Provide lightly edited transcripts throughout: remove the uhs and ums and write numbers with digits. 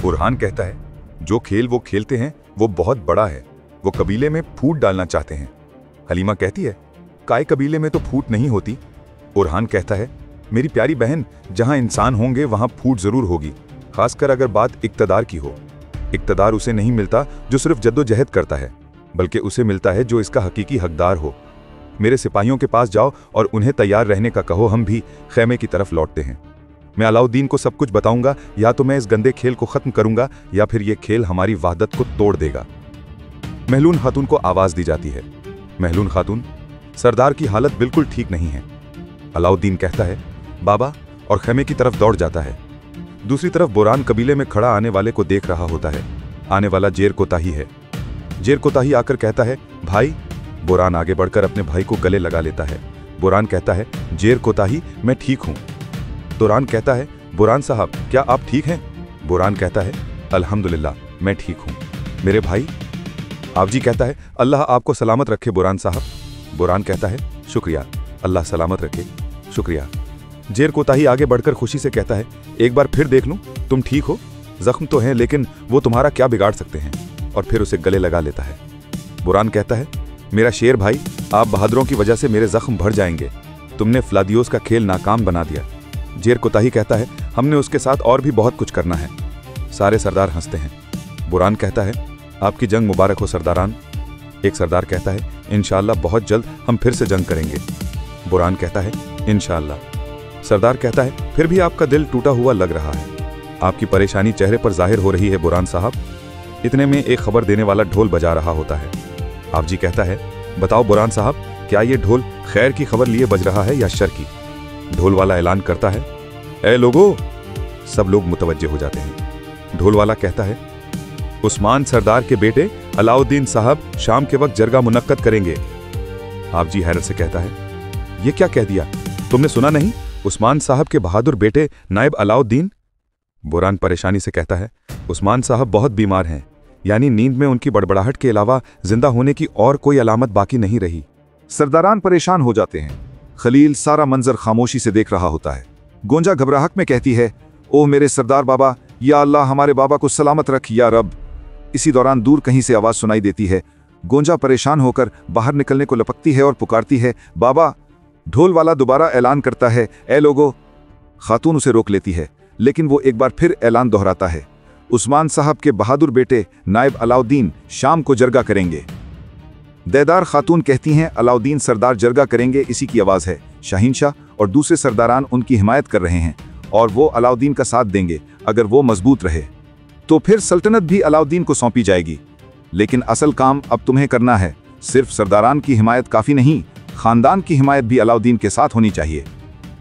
बुरहान कहता है, जो खेल वो खेलते हैं वो बहुत बड़ा है, वो कबीले में फूट डालना चाहते हैं। हलीमा कहती है, काय कबीले में तो फूट नहीं होती। बुरहान कहता है, मेरी प्यारी बहन, जहां इंसान होंगे वहां फूट जरूर होगी, खासकर अगर बात इक्तदार की हो। इक्तदार उसे नहीं मिलता जो सिर्फ जद्दोजहद करता है, बल्कि उसे मिलता है जो इसका हकीकी हकदार हो। मेरे सिपाहियों के पास जाओ और उन्हें तैयार रहने का कहो, हम भी खैमे की तरफ लौटते हैं। मैं अलाउद्दीन को सब कुछ बताऊंगा, या तो मैं इस गंदे खेल को खत्म करूंगा या फिर यह खेल हमारी वहदत को तोड़ देगा। महलून खातून को आवाज दी जाती है। महलून खातून, सरदार की हालत बिल्कुल ठीक नहीं है। अलाउद्दीन कहता है, बाबा, और खैमे की तरफ दौड़ जाता है। दूसरी तरफ बुरहान कबीले में खड़ा आने वाले को देख रहा होता है। आने वाला जेर कोताही है। जेर कोताही आकर कहता है, भाई। बुरहान आगे बढ़कर अपने भाई को गले लगा लेता है। बुरहान कहता है, जेर कोताही, मैं ठीक हूं। बुरहान कहता है, बुरहान साहब, क्या आप ठीक हैं? बुरहान कहता है, अल्हम्दुलिल्लाह, मैं ठीक हूं। मेरे भाई? आपजी कहता है, अल्लाह आपको सलामत रखे बुरहान साहब। बुरहान कहता है, शुक्रिया, अल्लाह सलामत रखे, शुक्रिया। जेर कोताही आगे बढ़कर खुशी से कहता है, एक बार फिर देख लूं, तुम ठीक हो? जख्म तो हैं, लेकिन वो तुम्हारा क्या बिगाड़ सकते हैं? और फिर उसे गले लगा लेता है। बुरहान कहता है, मेरा शेर भाई, आप बहादुरों की वजह से मेरे जख्म भर जाएंगे। तुमने फ्लादियोस का खेल नाकाम बना दिया। जेर कोताही कहता है, हमने उसके साथ और भी बहुत कुछ करना है। सारे सरदार हंसते हैं। बुरहान कहता है, आपकी जंग मुबारक हो सरदारान। एक सरदार कहता है, इंशाअल्लाह बहुत जल्द हम फिर से जंग करेंगे। बुरहान कहता है, इंशाअल्लाह। सरदार कहता है, फिर भी आपका दिल टूटा हुआ लग रहा है। आपकी परेशानी चेहरे पर जाहिर हो रही है बुरहान साहब। इतने में एक खबर देने वाला ढोल बजा रहा होता है। आपजी कहता है, बताओ बुरहान साहब, क्या ये ढोल खैर की खबर लिए बज रहा है या शर की? ढोल वाला ऐलान करता है, ए लोगो। सब लोग मुतवज्जे हो जाते हैं। ढोल वाला कहता है, उस्मान सरदार के बेटे अलाउद्दीन साहब शाम के वक्त जरगा मुनक्कद करेंगे। आपजी हैरत से कहता है, ये क्या कह दिया? तुमने सुना नहीं? उस्मान साहब के बहादुर बेटे नायब अलाउद्दीन? बुरहान परेशानी से कहता है, उस्मान साहब बहुत बीमार हैं, यानी नींद में उनकी बड़बड़ाहट के अलावा जिंदा होने की और कोई अलामत बाकी नहीं रही। सरदारान परेशान हो जाते हैं। खलील सारा मंजर खामोशी से देख रहा होता है। गोंजा घबराहट में कहती है, ओह मेरे सरदार बाबा, या अल्लाह हमारे बाबा को सलामत रख या रब। इसी दौरान दूर कहीं से आवाज सुनाई देती है। गोंजा परेशान होकर बाहर निकलने को लपकती है और पुकारती है, बाबा। ढोल वाला दोबारा ऐलान करता है, ए लोगो। खातून उसे रोक लेती है, लेकिन वो एक बार फिर ऐलान दोहराता है, उस्मान साहब के बहादुर बेटे नायब अलाउद्दीन शाम को जरगा करेंगे। देदार खातून कहती हैं, अलाउद्दीन सरदार जरगा करेंगे, इसी की आवाज है। शाहीनशाह और दूसरे सरदारान उनकी हिमायत कर रहे हैं और वो अलाउद्दीन का साथ देंगे। अगर वो मजबूत रहे तो फिर सल्तनत भी अलाउद्दीन को सौंपी जाएगी। लेकिन असल काम अब तुम्हें करना है। सिर्फ सरदारान की हिमायत काफी नहीं, खानदान की हिमायत भी अलाउद्दीन के साथ होनी चाहिए।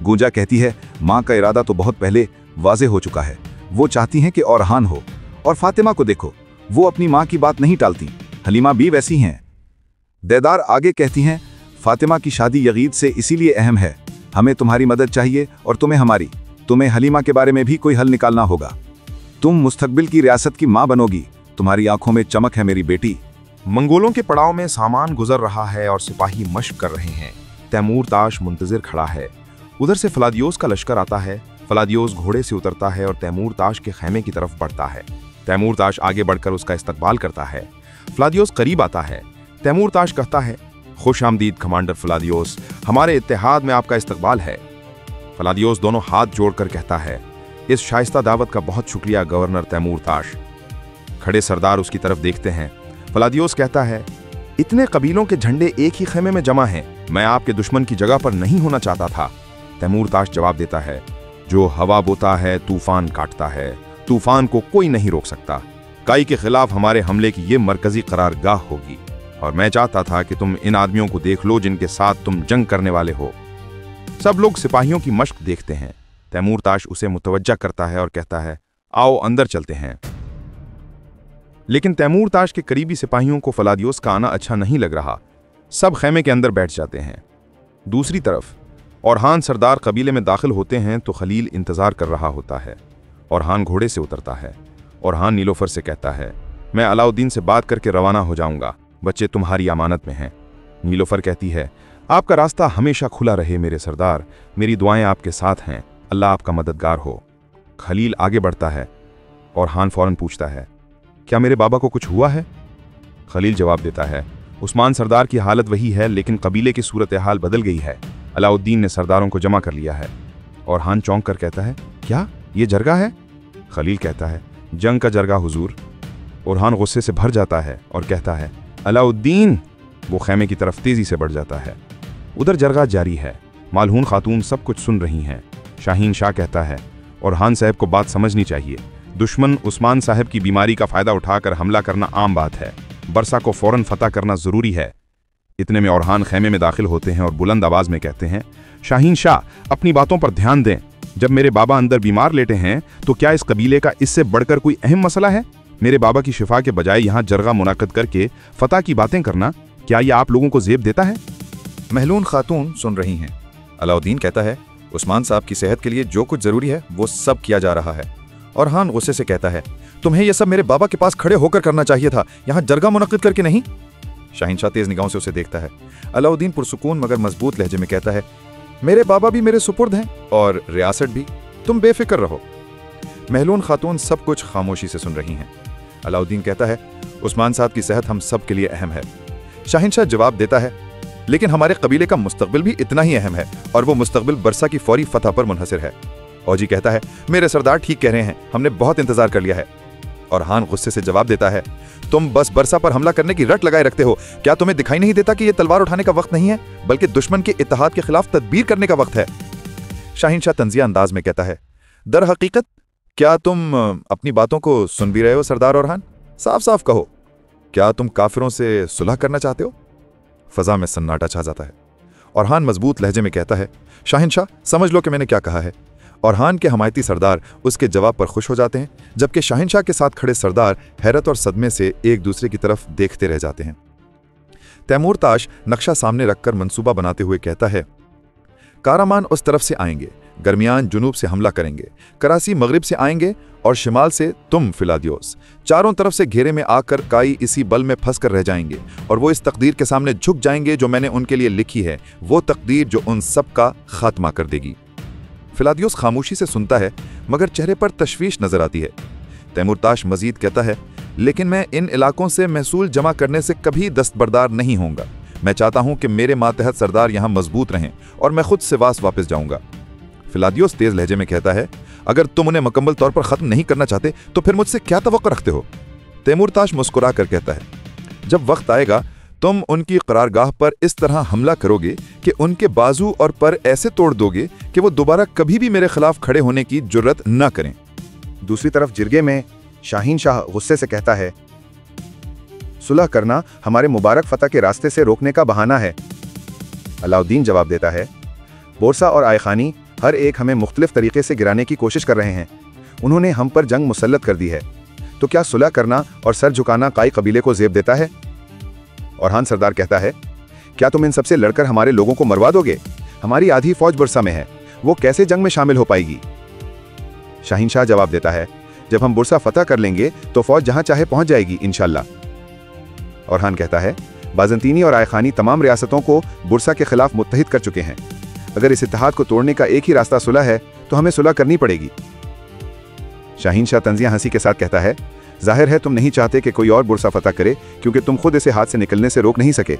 गूंजा कहती है, माँ का इरादा तो बहुत पहले वाज़ेह हो चुका है। वो चाहती हैं कि औरहान हो। और फातिमा को देखो, वो अपनी माँ की बात नहीं टालती। हलीमा भी वैसी हैं। देदार आगे कहती हैं, फातिमा की शादी यगीद से इसीलिए अहम है। हमें तुम्हारी मदद चाहिए और तुम्हें हमारी। तुम्हें हलीमा के बारे में भी कोई हल निकालना होगा। तुम मुस्तकबिल की रियासत की माँ बनोगी। तुम्हारी आंखों में चमक है मेरी बेटी। मंगोलों के पड़ाव में सामान गुजर रहा है और सिपाही मशक कर रहे हैं। तैमूर ताश मुंतजिर खड़ा है। उधर से फ्लादियोस का लश्कर आता है। फ्लादियोस घोड़े से उतरता है और तैमूर ताश के खैमे की तरफ बढ़ता है। तैमूर ताश आगे बढ़कर उसका इस्तकबाल करता है। फ्लादियोस करीब आता है। तैमूर ताश कहता है, खुश आमदीद कमांडर फ्लादियोस, हमारे इत्तेहाद में आपका इस्तकबाल है। फ्लादियोस दोनों हाथ जोड़कर कहता है, इस शाइस्ता दावत का बहुत शुक्रिया गवर्नर तैमूर ताश। खड़े सरदार उसकी तरफ देखते हैं। फ्लादियोस कहता है, इतने कबीलों के झंडे एक ही खेमे में जमा हैं। मैं आपके दुश्मन की जगह पर नहीं होना चाहता था। तैमूर ताश जवाब देता है, जो हवा बोता है तूफान काटता है। तूफान को कोई नहीं रोक सकता। काई के खिलाफ हमारे हमले की ये मरकजी करारगाह होगी और मैं चाहता था कि तुम इन आदमियों को देख लो जिनके साथ तुम जंग करने वाले हो। सब लोग सिपाहियों की मश्क देखते हैं। तैमूर ताश उसे मुतवज्जा करता है और कहता है, आओ अंदर चलते हैं। लेकिन तैमूर ताश के करीबी सिपाहियों को फ्लादियोस का आना अच्छा नहीं लग रहा। सब खैमे के अंदर बैठ जाते हैं। दूसरी तरफ औरहान सरदार कबीले में दाखिल होते हैं तो खलील इंतजार कर रहा होता है। औरहान घोड़े से उतरता है। औरहान नीलोफर से कहता है, मैं अलाउद्दीन से बात करके रवाना हो जाऊंगा। बच्चे तुम्हारी अमानत में हैं। नीलोफर कहती है, आपका रास्ता हमेशा खुला रहे मेरे सरदार। मेरी दुआएं आपके साथ हैं। अल्लाह आपका मददगार हो। खलील आगे बढ़ता है। और हान फौरन पूछता है, क्या मेरे बाबा को कुछ हुआ है? खलील जवाब देता है, उस्मान सरदार की हालत वही है, लेकिन कबीले की सूरत हाल बदल गई है। अलाउद्दीन ने सरदारों को जमा कर लिया है। और हान चौंक कर कहता है, क्या ये जरगा है? खलील कहता है, जंग का जरगा हुजूर। और हान गुस्से से भर जाता है और कहता है, अलाउद्दीन। वो खैमे की तरफ तेजी से बढ़ जाता है। उधर जरगा जारी है। मालहून खातून सब कुछ सुन रही हैं। शाहीन शाह कहता है, और हान साहब को बात समझनी चाहिए। दुश्मन उस्मान साहब की बीमारी का फायदा उठाकर हमला करना आम बात है। बरसा को फौरन फतह करना जरूरी है। इतने में औरहान खैमे में दाखिल होते हैं और बुलंद आवाज में कहते हैं, शाहीन शाह, अपनी बातों पर ध्यान दें। जब मेरे बाबा अंदर बीमार लेटे हैं तो क्या इस कबीले का इससे बढ़कर कोई अहम मसला है? मेरे बाबा की शिफा के बजाय यहाँ जरगा मुनाकद करके फतह की बातें करना, क्या यह आप लोगों को जेब देता है? महलून खातून सुन रही हैं। अलाउद्दीन कहता है, उस्मान साहब की सेहत के लिए जो कुछ जरूरी है वो सब किया जा रहा है। और हान गुस्से से कहता है, तुम्हें यह सब मेरे बाबा के पास खड़े होकर करना चाहिए था, यहाँ जरगा मुनक्किद करके नहीं। शाहिनशाह तेज निगाहों से उसे देखता है। अलाउद्दीन पुरसुकून मगर मजबूत लहजे में कहता है, मेरे बाबा भी मेरे सुपुर्द हैं और रियासत भी, तुम बेफिक्र रहो। महलून खातून सब कुछ खामोशी से सुन रही हैं। अलाउद्दीन कहता है, उस्मान साहब की सेहत हम सब के लिए अहम है। शाहिनशाह जवाब देता है, लेकिन हमारे कबीले का मुस्तकबिल भी इतना ही अहम है और वो मुस्तकबिल बरसा की फौरी फतह पर मुनहसिर है। औजी कहता है, मेरे सरदार ठीक कह रहे हैं, हमने बहुत इंतजार कर लिया है। और हान गुस्से से जवाब देता है, तुम बस बरसा पर हमला करने की रट लगाए रखते हो। क्या तुम्हें दिखाई नहीं देता कि यह तलवार उठाने का वक्त नहीं है, बल्कि दुश्मन के इत्तेहाद के खिलाफ तदबीर करने का वक्त है? शाहिनशाह तंजिया अंदाज में कहता है, दर हकीकत क्या तुम अपनी बातों को सुन भी रहे हो सरदार औरहान? साफ साफ कहो, क्या तुम काफिरों से सुलह करना चाहते हो? फजा में सन्नाटा छा जाता है। औरहान मजबूत लहजे में कहता है, शाहिनशाह समझ लो कि मैंने क्या कहा है। औरहान के हमायती सरदार उसके जवाब पर खुश हो जाते हैं, जबकि शाहिनशाह के साथ खड़े सरदार हैरत और सदमे से एक दूसरे की तरफ देखते रह जाते हैं। तैमूर ताश नक्शा सामने रखकर मंसूबा बनाते हुए कहता है, कारामान उस तरफ से आएंगे, गर्मियान जुनूब से हमला करेंगे, करासी मगरिब से आएंगे और शिमाल से तुम फिलादियोस। चारों तरफ से घेरे में आकर काई इसी बल में फंस कर रह जाएंगे और वो इस तकदीर के सामने झुक जाएंगे जो मैंने उनके लिए लिखी है, वो तकदीर जो उन सब का खात्मा कर देगी। फिलादियोस खामोशी से सुनता है, मगर चेहरे पर तशवीश नजर आती है। तैमूर ताश मजीद कहता है, लेकिन मैं इन इलाकों से महसूल जमा करने से कभी दस्तबरदार नहीं होऊंगा। मैं चाहता हूं कि मेरे मातहत सरदार यहां मजबूत रहें और मैं खुद सिवास वापस जाऊंगा। फिलादियोस तेज लहजे में कहता है, अगर तुम उन्हें मुकम्मल तौर पर खत्म नहीं करना चाहते तो फिर मुझसे क्या तवक्को रखते हो? तैमूर ताश मुस्कुरा कर कहता है, जब वक्त आएगा तुम उनकी करारगाह पर इस तरह हमला करोगे कि उनके बाजू और पर ऐसे तोड़ दोगे कि वो दोबारा कभी भी मेरे खिलाफ खड़े होने की जुर्रत न करें। दूसरी तरफ जिरगे में शाहीन शाह गुस्से से कहता है, सुलह करना हमारे मुबारक फतह के रास्ते से रोकने का बहाना है। अलाउद्दीन जवाब देता है, बोरसा और आयखानी हर एक हमें मुख्तलिफ तरीके से गिराने की कोशिश कर रहे हैं। उन्होंने हम पर जंग मुसल्लत कर दी है, तो क्या सुलह करना और सर झुकाना काई कबीले को जेब देता है? औरहान सरदार कहता है, क्या तुम इन सबसे लड़कर हमारे लोगों को मरवा दोगे? हमारी आधी फौज बुरसा में है, वो कैसे जंग में शामिल हो पाएगी? शाहीन शाह जवाब देता है, जब हम बुरसा फतह कर लेंगे तो फौज जहां चाहे पहुंच जाएगी इंशाल्लाह। औरहान कहता है, बाज़ंतीनी और आयखानी तमाम रियासतों को बुरसा के खिलाफ मुत्तहिद कर चुके हैं। अगर इस इत्तेहाद को तोड़ने का एक ही रास्ता सुलह है तो हमें सुलह करनी पड़ेगी। शाहीन शाह तंजिया हंसी के साथ कहता है, जाहिर है तुम नहीं चाहते कि कोई और बुरसा फतह करे, क्योंकि तुम खुद इसे हाथ से निकलने से रोक नहीं सके।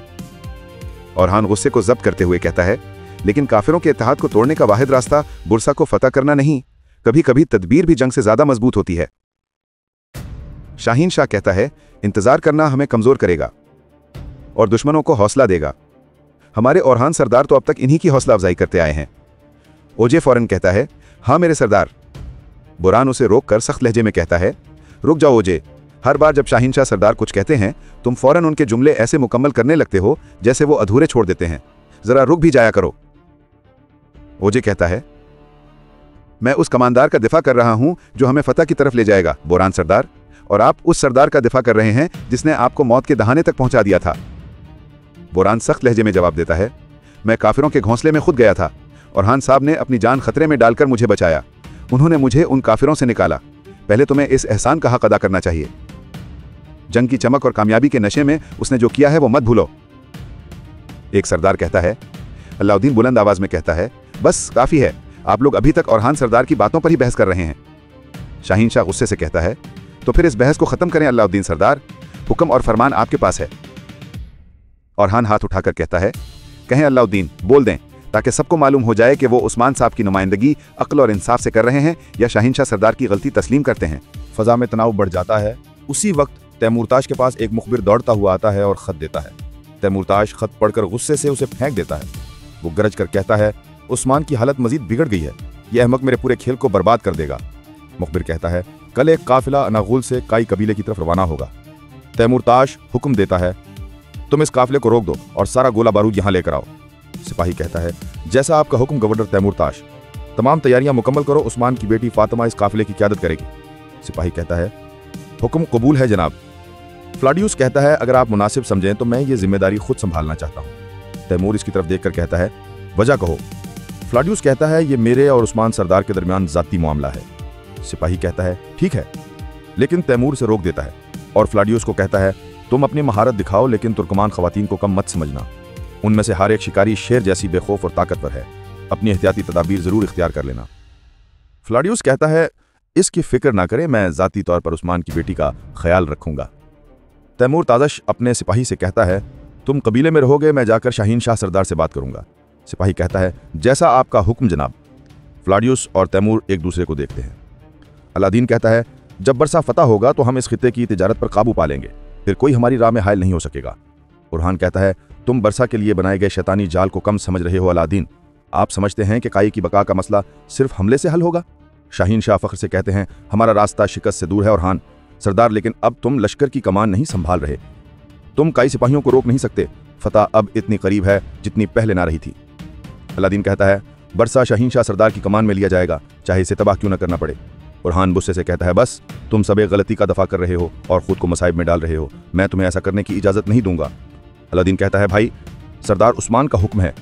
औरहान गुस्से को जब्त करते हुए कहता है, लेकिन काफिरों के इत्तेहाद को तोड़ने का वाहिद रास्ता बुरसा को फतह करना नहीं, कभी कभी तदबीर भी जंग से ज्यादा मजबूत होती है। शाहीन शाह कहता है, इंतजार करना हमें कमजोर करेगा और दुश्मनों को हौसला देगा। हमारे औरहान सरदार तो अब तक इन्हीं की हौसला अफजाई करते आए हैं। ओजे फौरन कहता है, हाँ मेरे सरदार। बुरान उसे रोक कर सख्त लहजे में कहता है, रुक जाओ ओजे, हर बार जब शाहीन शाह सरदार कुछ कहते हैं तुम फौरन उनके जुमले ऐसे मुकम्मल करने लगते हो जैसे वो अधूरे छोड़ देते हैं। जरा रुक भी जाया करो। ओजे कहता है, मैं उस कमांदार का दिफा कर रहा हूं जो हमें फतह की तरफ ले जाएगा बुरान सरदार, और आप उस सरदार का दिफा कर रहे हैं जिसने आपको मौत के दहाने तक पहुंचा दिया था। बुरान सख्त लहजे में जवाब देता है, मैं काफिरों के घोंसले में खुद गया था और हान साहब ने अपनी जान खतरे में डालकर मुझे बचाया। उन्होंने मुझे उन काफिरों से निकाला। पहले तुम्हें इस एहसान का हक अदा करना चाहिए। जंग की चमक और कामयाबी के नशे में उसने जो किया है वो मत भूलो। एक सरदार कहता है। अलाउद्दीन बुलंद आवाज में कहता है, बस काफी है, आप लोग अभी तक औरहान सरदार की बातों पर ही बहस कर रहे हैं। शाहीन शाह गुस्से से कहता है, तो फिर इस बहस को खत्म करें अलाउद्दीन सरदार, हुक्म और फरमान आपके पास है। औरहान हाथ उठाकर कहता है, कहें अलाउद्दीन, बोल दें, ताकि सबको मालूम हो जाए कि वो उस्मान साहब की नुमाइंदगी अक्ल और इंसाफ से कर रहे हैं या शाहीन शाह सरदार की गलती तस्लीम करते हैं। फजा में तनाव बढ़ जाता है। उसी वक्त तैमूरताश के पास एक मुखबिर दौड़ता हुआ आता है और खत देता है। तैमूरताश खत पढ़कर गुस्से से उसे फेंक देता है। वो गरज कर कहता है, उस्मान की हालत मजीद बिगड़ गई है, यह अहमक मेरे पूरे खेल को बर्बाद कर देगा। मुखबिर कहता है, कल एक काफिला अनागुल से काई कबीले की तरफ रवाना होगा। तैमूरताश हुक्म देता है, तुम इस काफिले को रोक दो और सारा गोला बारूद यहाँ लेकर आओ। सिपाही कहता है, जैसा आपका हुक्म गवर्नर तैमूरताश, तमाम तैयारियां मुकम्मल करो, उस्मान की बेटी फातिमा इस काफिले की क़यादत करेगी। सिपाही कहता है, हुक्म कबूल है जनाब। फ्लाडियूस कहता है, अगर आप मुनासिब समझें तो मैं ये जिम्मेदारी खुद संभालना चाहता हूँ। तैमूर इसकी तरफ देखकर कहता है, वजह कहो। फ्लाडियूस कहता है, ये मेरे और उस्मान सरदार के दरमियान ज़ाती मामला है। सिपाही कहता है, ठीक है, लेकिन तैमूर से रोक देता है और फ्लाडियूस को कहता है, तुम अपनी महारत दिखाओ, लेकिन तुर्कमान खवातीन को कम मत समझना। उनमें से हर एक शिकारी शेर जैसी बेखौफ और ताकतवर है। अपनी एहतियाती तदाबीर जरूर इख्तियार कर लेना। फ्लाडियूस कहता है, इसकी फिक्र ना करें, मैं ज़ाती तौर पर उस्मान की बेटी का ख्याल रखूंगा। तैमूर ताज़श अपने सिपाही से कहता है, तुम कबीले में रहोगे, मैं जाकर शाहीन शाह सरदार से बात करूंगा। सिपाही कहता है, जैसा आपका हुक्म जनाब। फ्लाडियूस और तैमूर एक दूसरे को देखते हैं। अलादीन कहता है, जब बरसा फतह होगा तो हम इस खित्ते की तिजारत पर काबू पा लेंगे, फिर कोई हमारी राह में हायल नहीं हो सकेगा। बुरहान कहता है, तुम बरसा के लिए बनाए गए शैतानी जाल को कम समझ रहे हो अलादीन। आप समझते हैं कि काई की बका का मसला सिर्फ हमले से हल होगा। शाहीन शाह फख्र से कहते हैं, हमारा रास्ता शिकस्त से दूर है औरहान सरदार, लेकिन अब तुम लश्कर की कमान नहीं संभाल रहे। तुम काई सिपाहियों को रोक नहीं सकते। फतह अब इतनी करीब है जितनी पहले ना रही थी। अलादीन कहता है, बरसा शाहीन शाह सरदार की कमान में लिया जाएगा, चाहे इसे तबाह क्यों न करना पड़े। बुरहान गुस्से से कहता है, बस तुम सब एक गलती का दफा कर रहे हो और खुद को मसाइब में डाल रहे हो। मैं तुम्हें ऐसा करने की इजाज़त नहीं दूंगा। अलादीन कहता है, भाई सरदार उस्मान का हुक्म है,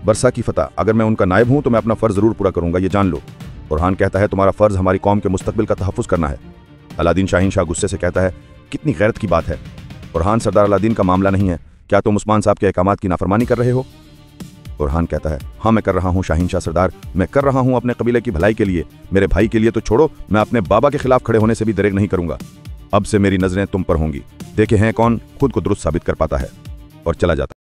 बरसा की फतह, अगर मैं उनका नायब हूं तो मैं अपना फ़र्ज़ ज़रूर पूरा करूंगा, ये जान लो। बुरहान कहता है, तुम्हारा फ़र्ज़ हमारी कौम के मुस्तकबिल का तहफ़्फ़ुज़ करना है। अलादीन शाहीन शाह गुस्से से कहता है, कितनी गैरत की बात है। बुरहान सरदार अलादीन का मामला नहीं है, क्या तुम उस्मान साहब के अहकामात की नाफरमानी कर रहे हो। बुरहान कहता है, हाँ मैं कर रहा हूँ शाहीन शाह सरदार, मैं कर रहा हूँ अपने कबीले की भलाई के लिए। मेरे भाई के लिए तो छोड़ो, मैं अपने बाबा के खिलाफ खड़े होने से भी दरेग नहीं करूंगा। अब से मेरी नजरें तुम पर होंगी, देखे हैं कौन खुद को दुरुस्त साबित कर पाता है। और चला जाता।